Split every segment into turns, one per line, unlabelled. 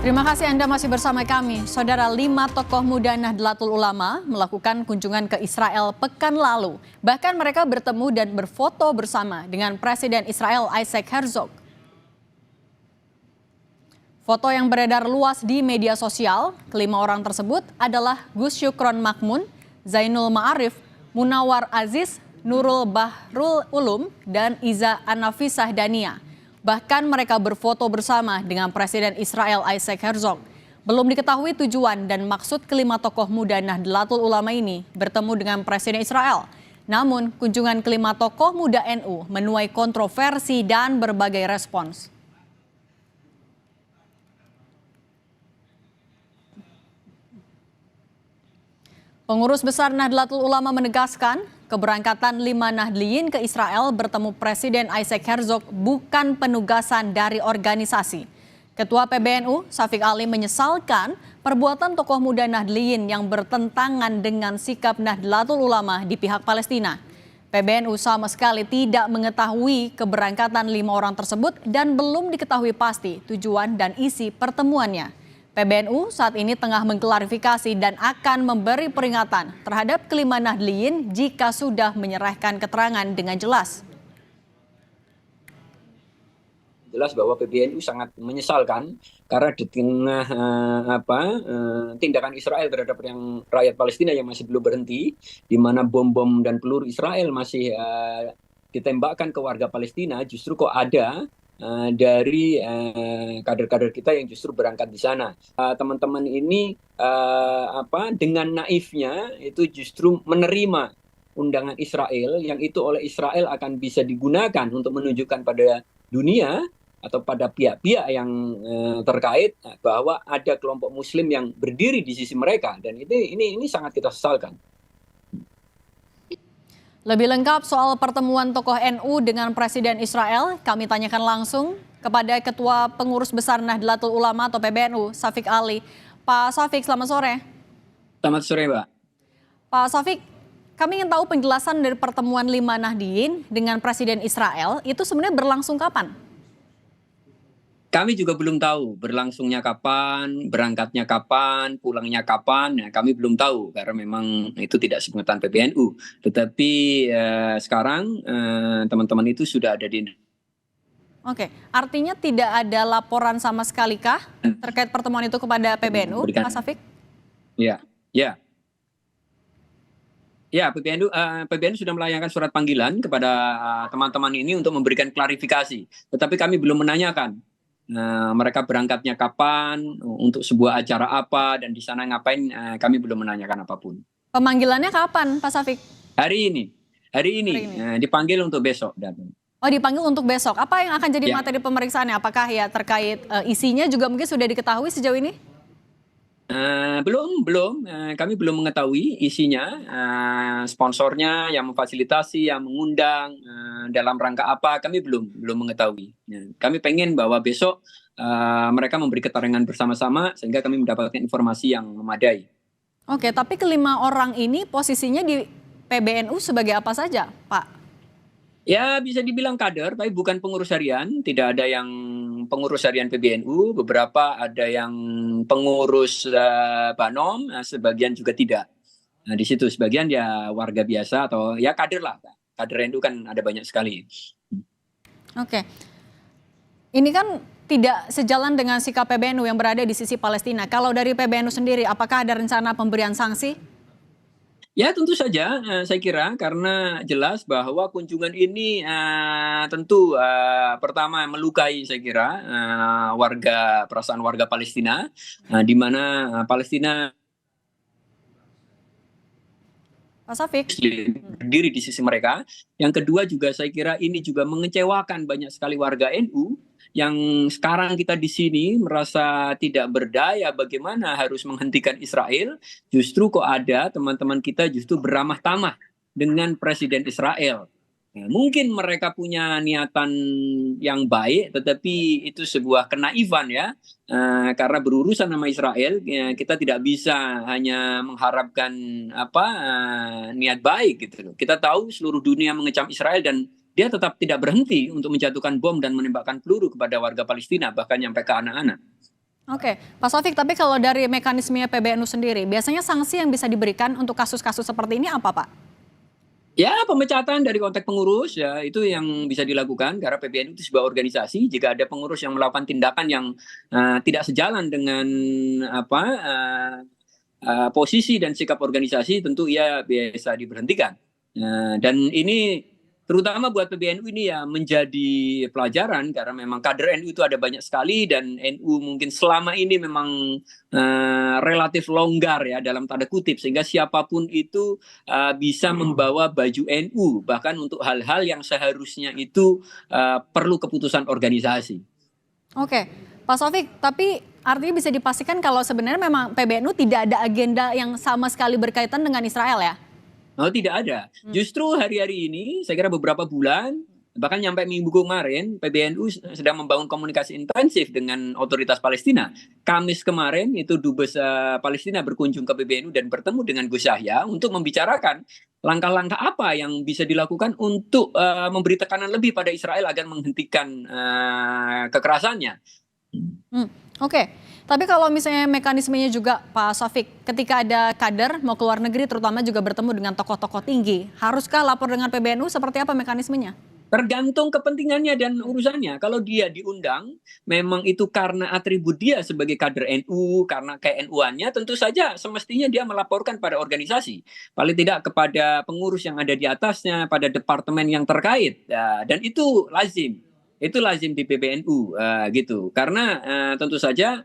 Terima kasih Anda masih bersama kami. Saudara, 5 tokoh muda Nahdlatul Ulama melakukan kunjungan ke Israel pekan lalu. Bahkan mereka bertemu dan berfoto bersama dengan Presiden Israel Isaac Herzog. Foto yang beredar luas di media sosial, kelima orang tersebut adalah Gus Syukron Makmun, Zainul Ma'arif, Munawar Aziz, Nurul Bahrul Ulum, dan Iza Anafisah Dania. Bahkan mereka berfoto bersama dengan Presiden Israel Isaac Herzog. Belum diketahui tujuan dan maksud kelima tokoh muda Nahdlatul Ulama ini bertemu dengan Presiden Israel. Namun, kunjungan kelima tokoh muda NU menuai kontroversi dan berbagai respons. Pengurus besar Nahdlatul Ulama menegaskan keberangkatan 5 Nahdliyin ke Israel bertemu Presiden Isaac Herzog bukan penugasan dari organisasi. Ketua PBNU, Syafiq Ali, menyesalkan perbuatan tokoh muda Nahdliyin yang bertentangan dengan sikap Nahdlatul Ulama di pihak Palestina. PBNU sama sekali tidak mengetahui keberangkatan 5 orang tersebut dan belum diketahui pasti tujuan dan isi pertemuannya. PBNU saat ini tengah mengklarifikasi dan akan memberi peringatan terhadap kelima Nahdliyin jika sudah menyerahkan keterangan dengan jelas.
Jelas bahwa PBNU sangat menyesalkan karena di tengah tindakan Israel terhadap yang rakyat Palestina yang masih belum berhenti, di mana bom-bom dan peluru Israel masih ditembakkan ke warga Palestina, justru kok ada dari kader-kader kita yang justru berangkat di sana. Teman-teman ini dengan naifnya itu justru menerima undangan Israel yang itu oleh Israel akan bisa digunakan untuk menunjukkan pada dunia atau pada pihak-pihak yang terkait bahwa ada kelompok Muslim yang berdiri di sisi mereka, dan ini sangat kita sesalkan.
Lebih lengkap soal pertemuan tokoh NU dengan Presiden Israel, kami tanyakan langsung kepada Ketua Pengurus Besar Nahdlatul Ulama atau PBNU, Syafiq Ali. Pak Syafiq, selamat sore.
Selamat sore, Mbak.
Pak Syafiq, kami ingin tahu penjelasan dari pertemuan 5 Nahdliyin dengan Presiden Israel itu sebenarnya berlangsung kapan?
Kami juga belum tahu berlangsungnya kapan, berangkatnya kapan, pulangnya kapan. Nah, kami belum tahu karena memang itu tidak sepengetahuan PBNU. Tetapi sekarang teman-teman itu sudah ada di.
Oke, artinya tidak ada laporan sama sekali kah terkait pertemuan itu kepada PBNU, Pak Syafiq?
Ya. Ya, PBNU sudah melayangkan surat panggilan kepada teman-teman ini untuk memberikan klarifikasi. Tetapi kami belum menanyakan mereka berangkatnya kapan, untuk sebuah acara apa, dan di sana ngapain, kami belum menanyakan apapun.
Pemanggilannya kapan, Pak Syafiq?
Hari ini dipanggil untuk besok.
Oh, dipanggil untuk besok. Apa yang akan jadi materi pemeriksaannya? Apakah ya terkait isinya juga mungkin sudah diketahui sejauh ini?
Belum. Kami belum mengetahui isinya, sponsornya yang memfasilitasi, yang mengundang, dalam rangka apa, kami belum mengetahui. Kami pengen bahwa besok mereka memberi keterangan bersama-sama sehingga kami mendapatkan informasi yang memadai.
Oke, tapi kelima orang ini posisinya di PBNU sebagai apa saja, Pak?
Ya, bisa dibilang kader, tapi bukan pengurus harian. Tidak ada yang pengurus harian PBNU, beberapa ada yang pengurus Banom, sebagian juga tidak. Nah, di situ sebagian ya warga biasa atau ya kader lah. Kader NU kan ada banyak sekali.
Oke. Ini kan tidak sejalan dengan sikap PBNU yang berada di sisi Palestina. Kalau dari PBNU sendiri, apakah ada rencana pemberian sanksi?
Ya, tentu saja, saya kira karena jelas bahwa kunjungan ini tentu pertama melukai, saya kira, perasaan warga Palestina, di mana Palestina
Pak Syafiq
berdiri di sisi mereka. Yang kedua juga saya kira ini juga mengecewakan banyak sekali warga NU yang sekarang kita di sini merasa tidak berdaya bagaimana harus menghentikan Israel. Justru kok ada teman-teman kita justru beramah tamah dengan Presiden Israel. Nah, mungkin mereka punya niatan yang baik, tetapi itu sebuah kenaifan ya. Karena berurusan sama Israel, ya, kita tidak bisa hanya mengharapkan niat baik gitu loh. Kita tahu seluruh dunia mengecam Israel dan dia tetap tidak berhenti untuk menjatuhkan bom dan menembakkan peluru kepada warga Palestina, bahkan sampai ke anak-anak.
Oke, Pak Sofik, tapi kalau dari mekanisme PBNU sendiri, biasanya sanksi yang bisa diberikan untuk kasus-kasus seperti ini apa, Pak?
Ya, pemecatan dari konteks pengurus ya itu yang bisa dilakukan karena PBNU itu sebuah organisasi. Jika ada pengurus yang melakukan tindakan yang tidak sejalan dengan apa posisi dan sikap organisasi, tentu ia bisa diberhentikan. Dan ini terutama buat PBNU ini ya menjadi pelajaran karena memang kader NU itu ada banyak sekali dan NU mungkin selama ini memang relatif longgar ya dalam tanda kutip sehingga siapapun itu bisa membawa baju NU bahkan untuk hal-hal yang seharusnya itu perlu keputusan organisasi.
Oke, Pak Sofik, tapi artinya bisa dipastikan kalau sebenarnya memang PBNU tidak ada agenda yang sama sekali berkaitan dengan Israel ya?
Oh, tidak ada. Justru hari-hari ini, saya kira beberapa bulan, bahkan nyampe minggu kemarin, PBNU sedang membangun komunikasi intensif dengan otoritas Palestina. Kamis kemarin itu Dubes Palestina berkunjung ke PBNU dan bertemu dengan Gus Yahya untuk membicarakan langkah-langkah apa yang bisa dilakukan untuk memberi tekanan lebih pada Israel agar menghentikan kekerasannya.
Oke, tapi kalau misalnya mekanismenya juga Pak Sofik, ketika ada kader mau keluar negeri terutama juga bertemu dengan tokoh-tokoh tinggi, haruskah lapor dengan PBNU seperti apa mekanismenya?
Tergantung kepentingannya dan urusannya. Kalau dia diundang, memang itu karena atribut dia sebagai kader NU, karena ke-NU-annya, tentu saja semestinya dia melaporkan pada organisasi. Paling tidak kepada pengurus yang ada di atasnya, pada departemen yang terkait. Ya, dan itu lazim. Itu lazim di PBNU gitu. Karena tentu saja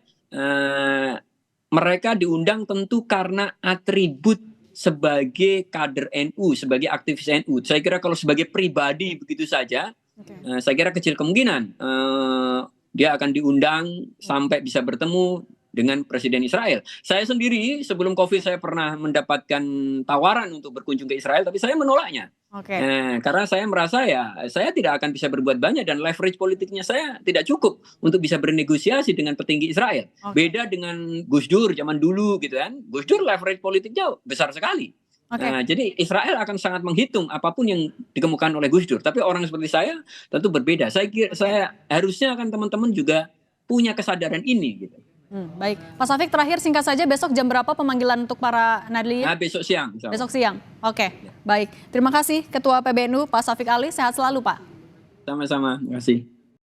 mereka diundang tentu karena atribut sebagai kader NU, sebagai aktivis NU. Saya kira kalau sebagai pribadi begitu saja, saya kira kecil kemungkinan dia akan diundang sampai bisa bertemu dengan Presiden Israel. Saya sendiri sebelum COVID saya pernah mendapatkan tawaran untuk berkunjung ke Israel, tapi saya menolaknya.
Oke.
Karena saya merasa ya saya tidak akan bisa berbuat banyak dan leverage politiknya saya tidak cukup untuk bisa bernegosiasi dengan petinggi Israel. Beda dengan Gus Dur zaman dulu gitu kan. Gus Dur leverage politiknya besar sekali. Jadi Israel akan sangat menghitung apapun yang dikemukakan oleh Gus Dur. Tapi orang seperti saya tentu berbeda. Saya harusnya akan teman-teman juga punya kesadaran ini gitu.
Baik, Pak Sofik terakhir singkat saja besok jam berapa pemanggilan untuk para Nadliyin?
Besok siang.
Besok siang, oke. Baik, terima kasih Ketua PBNU Pak Sofik Ali, sehat selalu Pak.
Sama-sama, terima kasih.